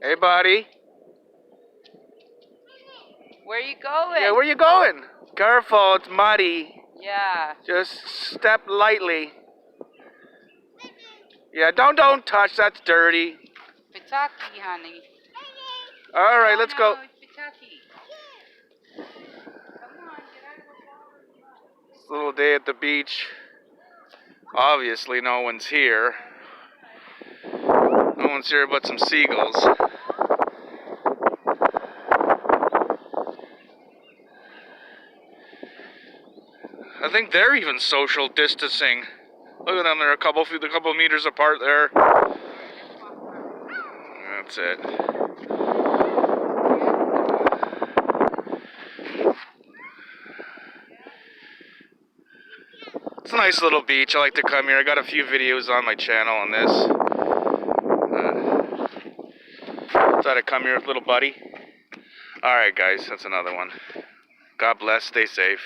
Hey, buddy. Where you going? Yeah, where you going? Careful, it's muddy. Yeah. Just step lightly. Yeah, don't touch. That's dirty. Pitaki, honey. All right, let's go. No, it's Pitaki. Come on, get out of the water. It's a little day at the beach. Obviously, no one's here. No one's here but some seagulls. I think they're even social distancing. Look at them, they're a couple meters apart there. That's it. It's a nice little beach. I like to come here. I got a few videos on my channel on this. Thought I'd come here with little buddy. Alright guys, that's another one. God bless, stay safe.